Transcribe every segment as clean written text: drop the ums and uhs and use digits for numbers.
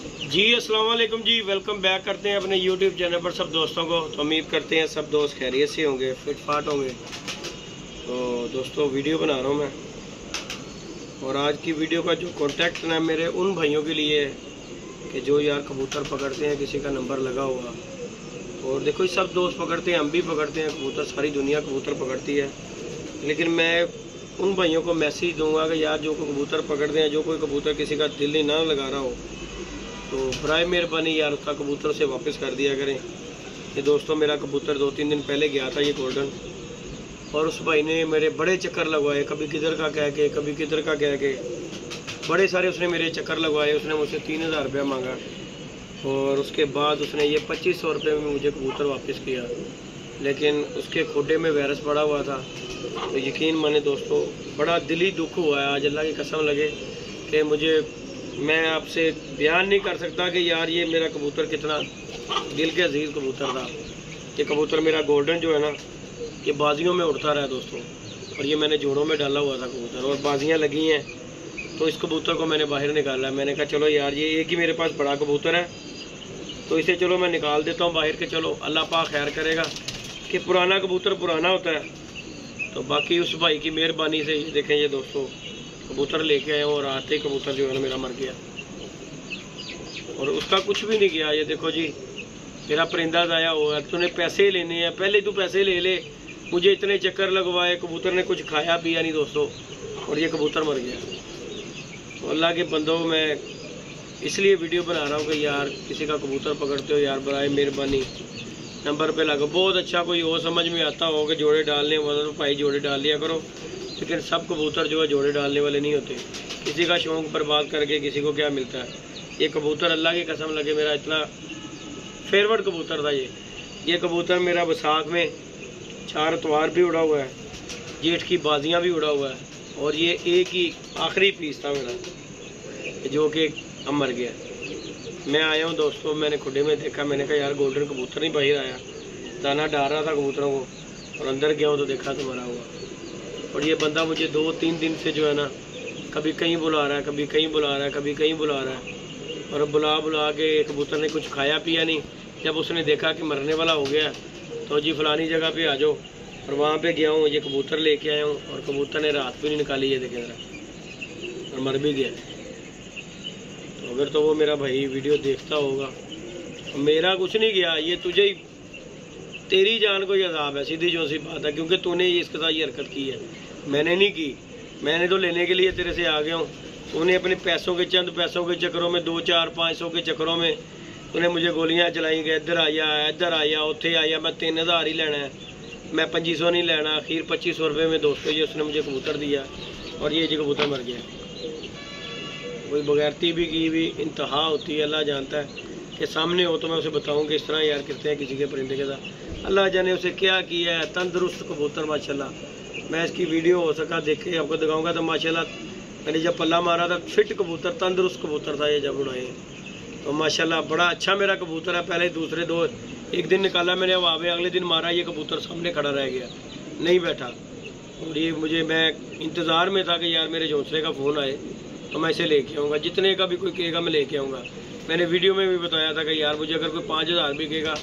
जी अस्सलाम वालेकुम जी, welcome back करते हैं अपने यूट्यूब चैनल पर सब दोस्तों को। तो उम्मीद करते हैं सब दोस्त खैरियत से होंगे, फिट फाट होंगे। तो दोस्तों वीडियो बना रहा हूँ मैं, और आज की वीडियो का जो कॉन्टैक्ट है मेरे उन भाइयों के लिए कि जो यार कबूतर पकड़ते हैं, किसी का नंबर लगा हुआ। और देखो सब दोस्त पकड़ते हैं, हम भी पकड़ते हैं कबूतर, सारी दुनिया कबूतर पकड़ती है। लेकिन मैं उन भाइयों को मैसेज दूंगा कि यार जो कबूतर पकड़ते हैं, जो कोई कबूतर किसी का दिल नहीं ना लगा रहा हो, तो बराए मेहरबानी यार उसका कबूतर से वापस कर दिया करें। ये दोस्तों मेरा कबूतर 2-3 दिन पहले गया था, ये गोल्डन, और उस भाई ने मेरे बड़े चक्कर लगवाए, कभी किधर का कह के, कभी किधर का कह के, बड़े सारे उसने मेरे चक्कर लगवाए। उसने मुझसे 3000 रुपया मांगा, और उसके बाद उसने ये 2500 रुपये में मुझे कबूतर वापस किया। लेकिन उसके खोडे में वायरस पड़ा हुआ था। तो यकीन माने दोस्तों, बड़ा दिली दुख हुआ है आज, अल्लाह की कसम लगे कि मुझे, मैं आपसे बयान नहीं कर सकता कि यार ये मेरा कबूतर कितना दिल के अजीज़ कबूतर था। ये कबूतर मेरा गोल्डन जो है ना, ये बाजियों में उड़ता रहा दोस्तों, और ये मैंने जोड़ों में डाला हुआ था कबूतर, और बाजियाँ लगी हैं। तो इस कबूतर को मैंने बाहर निकाला। मैंने कहा चलो यार ये एक ही मेरे पास बड़ा कबूतर है, तो इसे चलो मैं निकाल देता हूँ बाहर के। चलो अल्लाह पाक खैर करेगा कि पुराना कबूतर पुराना होता है। तो बाकी उस भाई की मेहरबानी से देखें ये दोस्तों, कबूतर लेके आए और आते ही कबूतर जो है ना मेरा मर गया, और उसका कुछ भी नहीं किया। ये देखो जी, मेरा परिंदा ज़ाया हुआ है। तूने पैसे लेने हैं, पहले तू पैसे ले ले, मुझे इतने चक्कर लगवाए, कबूतर ने कुछ खाया पिया नहीं दोस्तों, और ये कबूतर मर गया। तो अल्लाह के बंदों, मैं इसलिए वीडियो बना रहा हूँ कि यार किसी का कबूतर पकड़ते हो यार बराए मेहरबानी नंबर पे लगो। बहुत अच्छा कोई और समझ में आता हो कि जोड़े डालने वाला तो भाई जोड़े डाल लिया करो, लेकिन सब कबूतर जो है जोड़े डालने वाले नहीं होते। किसी का शौक़ बर्बाद करके किसी को क्या मिलता है। ये कबूतर अल्लाह की कसम लगे मेरा इतना फेवरेट कबूतर था। ये कबूतर मेरा बैसाख में 4 इतवार भी उड़ा हुआ है, जेठ की बाजियाँ भी उड़ा हुआ है, और ये एक ही आखिरी पीस था मेरा जो कि अब मर गया। मैं आया हूँ दोस्तों, मैंने खुडे में देखा, मैंने कहा यार गोल्डन कबूतर नहीं बाहर आया, दाना डाल रहा था कबूतरों को, और अंदर गया हूँ तो देखा तो मरा हुआ। और ये बंदा मुझे 2-3 दिन से जो है ना, कभी कहीं बुला रहा है, कभी कहीं बुला रहा है, कभी कहीं बुला रहा है, और बुला बुला के कबूतर ने कुछ खाया पिया नहीं। जब उसने देखा कि मरने वाला हो गया, तो जी फलानी जगह पे आ जाओ, और वहाँ पे गया हूँ, ये कबूतर लेके आया हूँ, और कबूतर ने रात भी नहीं निकाली, ये देखे ज़रा, और मर भी गया। तो अगर तो वो मेरा भाई वीडियो देखता होगा, मेरा कुछ नहीं गया, ये तुझे ही, तेरी जान को ही अज़ाब है, सीधी जो सी बात है, क्योंकि तूने इसके साथ ये हरकत की है, मैंने नहीं की। मैंने तो लेने के लिए तेरे से आ गया हूँ, तूने अपने पैसों के, चंद पैसों के चक्करों में, 2-4-500 के चक्करों में तूने मुझे गोलियाँ चलाई गए, इधर आया उत्थे आया, मैं 3000 ही लेना है, मैं 2500 नहीं लेना। आखिर 2500 रुपये में दोस्तों ये उसने मुझे कबूतर दिया, और ये जी कबूतर मर गया। कोई बगैरती भी की भी इंतहा होती है, अल्लाह जानता है कि सामने हो तो मैं उसे बताऊँ कि इस तरह यार करते हैं किसी के परिंदे के साथ। अल्लाह जाने उसे क्या किया है। तंदुरुस्त कबूतर माशाल्लाह, मैं इसकी वीडियो हो सका देख के आपको दिखाऊंगा। तो माशाल्लाह मैंने जब पल्ला मारा था, फिट कबूतर, तंदुरुस्त कबूतर था ये जब उड़ाए, तो माशाल्लाह बड़ा अच्छा मेरा कबूतर है। पहले दूसरे 2 एक दिन निकाला मैंने हवा में, अगले दिन मारा, ये कबूतर सामने खड़ा रह गया, नहीं बैठा। और ये मुझे, मैं इंतज़ार में था कि यार मेरे झोंसले का फ़ोन आए तो मैं इसे लेके आऊँगा, जितने का भी कोई कहेगा मैं लेके आऊँगा। मैंने वीडियो में भी बताया था कि यार मुझे अगर कोई 5000 भी कहेगा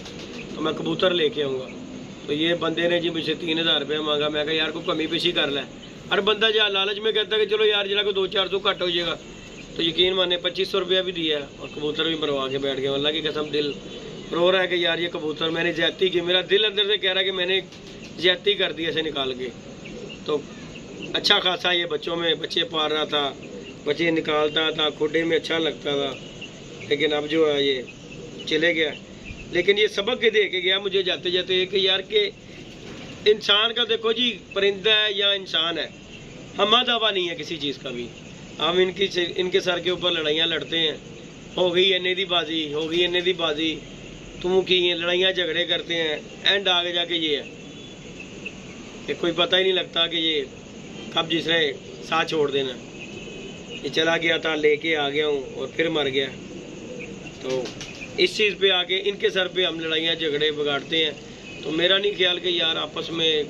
तो मैं कबूतर लेके आऊँगा। तो ये बंदे ने जी मुझे 3000 रुपया मांगा। मैं कहा यार कोई कमी पेशी कर ले। हर बंदा जो लालच में कहता है कि चलो यार जरा को 200-400 घट हो जाएगा, तो यकीन माने 2500 रुपया भी दिया, और कबूतर भी मरवा के बैठ गया। अल्लाह की कसम दिल रो रहा है कि यार ये कबूतर मैंने ज्यादती की, मेरा दिल अंदर से कह रहा है कि मैंने ज्यादती कर दी ऐसे निकाल के। तो अच्छा खासा ये बच्चों में बच्चे पाल रहा था, बच्चे निकालता था, खुडे में अच्छा लगता था, लेकिन अब जो है ये चले गया। लेकिन ये सबक दे के गया मुझे जाते जाते कि यार के इंसान का, देखो जी परिंदा है या इंसान है, हमा दावा नहीं है किसी चीज़ का भी। हम इनके सर के ऊपर लड़ाइयाँ लड़ते हैं, हो गई इन्ने दी बाजी, हो गई इन्ने दी बाजी, तुम की लड़ाइयाँ झगड़े करते हैं, एंड आगे जाके ये है कि कोई पता ही नहीं लगता कि ये कब जिसने साथ छोड़ देना। ये चला गया था, लेके आ गया हूँ, और फिर मर गया। तो इस चीज़ पे आके इनके सर पे हम लड़ाइयाँ झगड़े बिगाड़ते हैं। तो मेरा नहीं ख्याल कि यार आपस में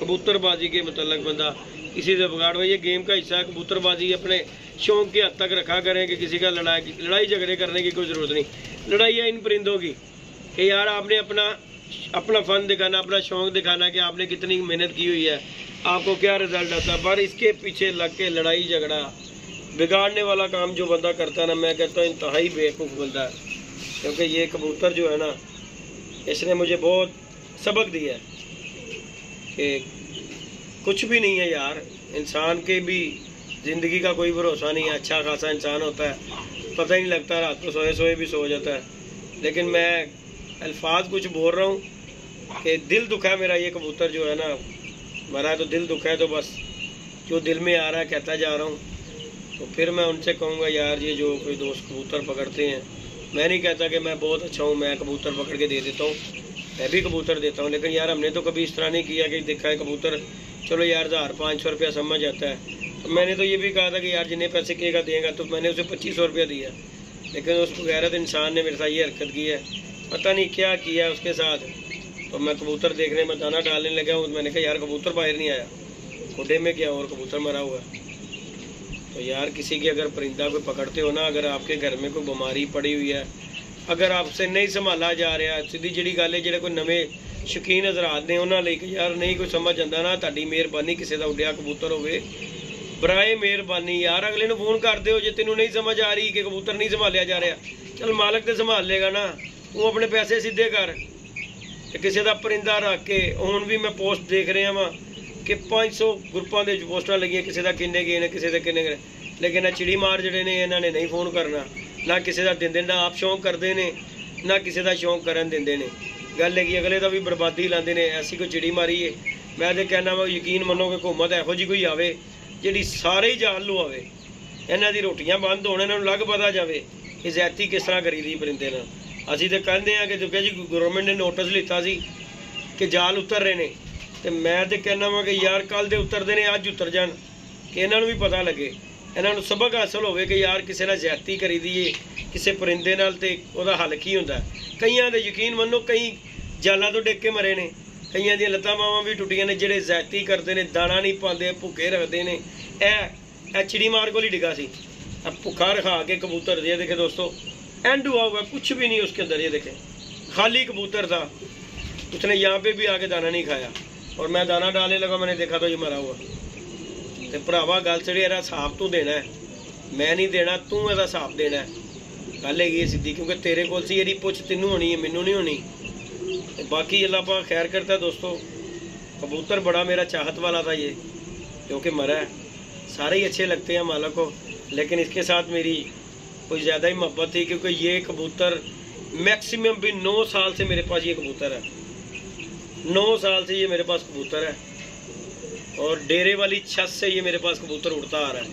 कबूतरबाजी के मतलब बंदा किसी से बिगाड़ो। ये गेम का हिस्सा है। कबूतरबाजी अपने शौक के हद तक रखा करें कि किसी का लड़ाई झगड़े करने की कोई ज़रूरत नहीं। लड़ाई है इन परिंदों की कि यार आपने अपना फ़न दिखाना, अपना शौक़ दिखाना कि आपने कितनी मेहनत की हुई है, आपको क्या रिजल्ट आता है। पर इसके पीछे लग के लड़ाई झगड़ा बिगाड़ने वाला काम जो बंदा करता है ना, मैं कहता हूँ इंतहाई बेवकूफ़ बंदा है। क्योंकि ये कबूतर जो है ना, इसने मुझे बहुत सबक दिया है कि कुछ भी नहीं है यार, इंसान के भी ज़िंदगी का कोई भरोसा नहीं है। अच्छा खासा इंसान होता है, पता ही नहीं लगता, रात को सोए सोए भी सो जाता है। लेकिन मैं अल्फाज कुछ बोल रहा हूँ कि दिल दुखा है मेरा। ये कबूतर जो है ना मरा है तो दिल दुखा है, तो बस जो दिल में आ रहा है कहता जा रहा हूँ। तो फिर मैं उनसे कहूँगा यार, ये जो कोई दोस्त कबूतर पकड़ते हैं, मैं नहीं कहता कि मैं बहुत अच्छा हूँ, मैं कबूतर पकड़ के दे देता हूँ, मैं भी कबूतर देता हूँ। लेकिन यार हमने तो कभी इस तरह नहीं किया कि देखा है कबूतर चलो यार 1000-500 रुपया समझ आता है। तो मैंने तो ये भी कहा था कि यार जिन्हें पैसे कहेगा देगा, तो मैंने उसे 2500 रुपया दिया। लेकिन उस गैरत इंसान ने मेरे साथ ये हरकत की है, पता नहीं क्या किया उसके साथ। तो मैं कबूतर देखने में दाना डालने लगा हूँ, मैंने कहा यार कबूतर बाहर नहीं आया, खुडे में क्या और कबूतर मरा हुआ। तो यार किसी की अगर परिंदा कोई पकड़ते हो ना, अगर आपके घर में कोई बीमारी पड़ी हुई है, अगर आपसे नहीं संभाला जा रहा, सीधी जी गल है, जो कोई नवे शौकीन हज़रात ने उन्होंने लेके यार नहीं कोई समझ आता ना, ताड़ी मेहरबानी किसी का उड्या कबूतर होवे, बराए मेहरबानी यार अगले ने फोन कर दो जो तेनों नहीं समझ आ रही कि कबूतर नहीं संभालिया जा रहा, चल मालक तो संभाल लेगा ना, वो अपने पैसे सीधे कर। किसी का परिंदा रख के हुण भी मैं पोस्ट देख रहा वहाँ कि 500 ग्रुपों के पोस्टां लगियां, किसी का किन्ने गए ने, किसी के किन्ने गए। लेकिन आ चिड़ी मार जड़े ने इन्होंने नहीं फोन करना, ना किसी का देंदे, ना आप शौक करते हैं, ना किसी का शौक करन देंदे ने। गल है कि अगले का भी बर्बादी लाते हैं। ऐसी कोई चिड़ी मारी है, मैं तो कहना वा यकीन मनो कि हुकूमत एहो जी कोई आवे जी सारे ही जान लुआवे, इन्हों की रोटियां बंद होने, इन्होंने लग पता जाए कि ज्यादती किस तरह करी दी परिंदे नाल। असीं तो कहते हैं कि देखिए जी गवर्नमेंट ने नोटिस लिता सी कि जाल उतर रहे हैं, तो मैं तो कहना वा कि यार कल दे उतरते हैं अज उतर जान, कि इन्हों भी पता लगे, इन्हों सबक हासिल हो कि यार किसी ने ज्यादती करी दी है किसी परिंदे नाल, ते उहदा हल की हुंदा। कईयां दे यकीन मनो कई जालां तो डिग के मरे ने, कईयां दी लत्तां बावां भी टुटियां ने, जिहड़े ज्यादती करते हैं, दाना नहीं पाते, भुखे रखते हैं। ए चिड़ी मार को ही डिगा सी, भुखा रखा के कबूतर ये देखे दोस्तों, एंड हुआ हुआ कुछ भी नहीं उसके अंदर। ये देखे खाली कबूतर था, उसने यहाँ पे भी आके दाना नहीं खाया, और मैं दाना डालने लगा, मैंने देखा तो ये मरा हुआ। तो भरावा गल सड़ी, एदा हिसाब तू देना है, मैं नहीं देना, तू एदा हिसाब देना है। गल है सीधी, क्योंकि तेरे कोल सी एदी पुछ तेनू होनी है, मैनू नहीं होनी। बाकी अल्लाह पाक खैर करता है दोस्तों। कबूतर बड़ा मेरा चाहत वाला था ये, जो कि मरा है। सारे ही अच्छे लगते हैं मालिक को, लेकिन इसके साथ मेरी कोई ज़्यादा ही मोहब्बत थी, क्योंकि ये कबूतर मैक्सिमम भी 9 साल से मेरे पास ये कबूतर है, 9 साल से ये मेरे पास कबूतर है, और डेरे वाली छत से ये मेरे पास कबूतर उड़ता आ रहा है।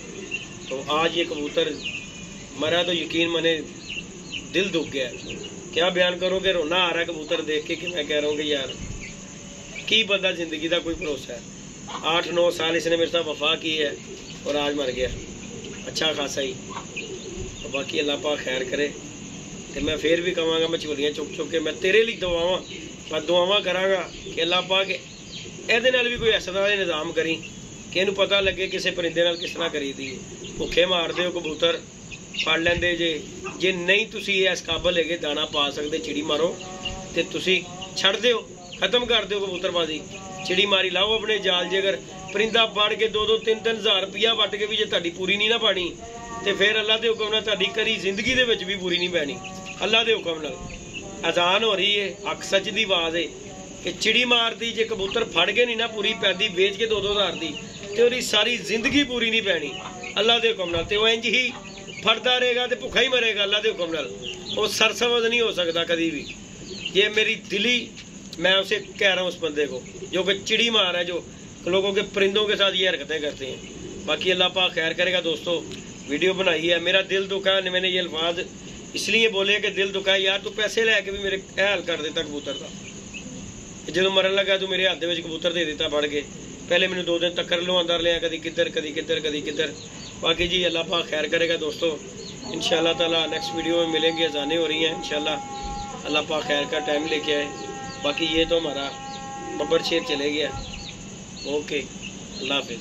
तो आज ये कबूतर मरा तो यकीन मने दिल दुख गया। क्या बयान करोगे, रोना आ रहा है कबूतर देख के कि मैं कह रहा हूँ कि यार की बंदा जिंदगी का कोई भरोसा है। 8-9 साल इसने मेरे साथ वफा की है और आज मर गया, अच्छा खासा ही। तो बाकी अल्लाह पाक खैर करे। तो मैं फिर भी कहांगा, मैं झोलियां चुक चुक के मैं तेरे लिए दुआवां, मैं दुआवां करांगा कि अल्लाह पाक ਇਹਦੇ ਨਾਲ भी कोई इस तरह का निज़ाम करी कि इन्हू पता लगे किसी परिंदे नाल किस तरह करी दी। भुखे मारते हो कबूतर फड़ लेंदे जे नहीं तुसी इस काबल है दाना पा सकते चिड़ी मारो, तो तुसी छड़ दो, खत्म कर दो कबूतरबाजी, चिड़ी मारी लाओ अपने जाल। जे अगर परिंदा फड़ के 2-3 हज़ार रुपया वट के भी जे तुहाडी पूरी नहीं ना पानी, तो फिर अल्लाह के हुक्म नाल तुहाडी करी जिंदगी दे विच भी पूरी नहीं पैनी। अल्लाह के हुक्म नाल अजान हो रही है, हक सच की आवाज़ है कि चिड़ी मारती जे कबूतर फड़ के नहीं ना पूरी पैदी, बेच के 2-2 हज़ार की, तो उसकी सारी जिंदगी पूरी नहीं पैनी अल्लाह के हुक्म नाल। तो वह इंज ही फड़ता रहेगा तो भुखा ही मरेगा अल्लाह के हुक्म नाल। वो सरसमझ नहीं हो सकता कभी भी। ये मेरी दिली मैं उसे कह रहा हूँ उस बंदे को जो कि चिड़ी मार है, जो लोगों के परिंदों के साथ ये हरकतें करते हैं। बाकी अल्लाह पाक खैर करेगा दोस्तों। वीडियो बनाई है, मेरा दिल दुखा है, मैंने ये अल्फाज इसलिए बोले कि दिल दुखा है यार, तू पैसे लैके भी मेरे हाल कर देता कबूतर का। जो मरन लगा तू मेरे हाथ में कबूतर दे देता फड़ के, पहले मैंने 2 दिन तक्कर लुआंदा लिया, कभी किधर कभी किधर कभी किधर। बाकी जी अल्लाह पाक खैर करेगा दोस्तों। इंशाल्लाह ताला नेक्स्ट वीडियो में मिलेंगे, अज़ानें हो रही हैं इंशाल्लाह। अल्लाह पाक खैर का टाइम लेके आए। बाकी ये तो हमारा बब्बर शेर चले गया। ओके, अल्लाह हाफिज़।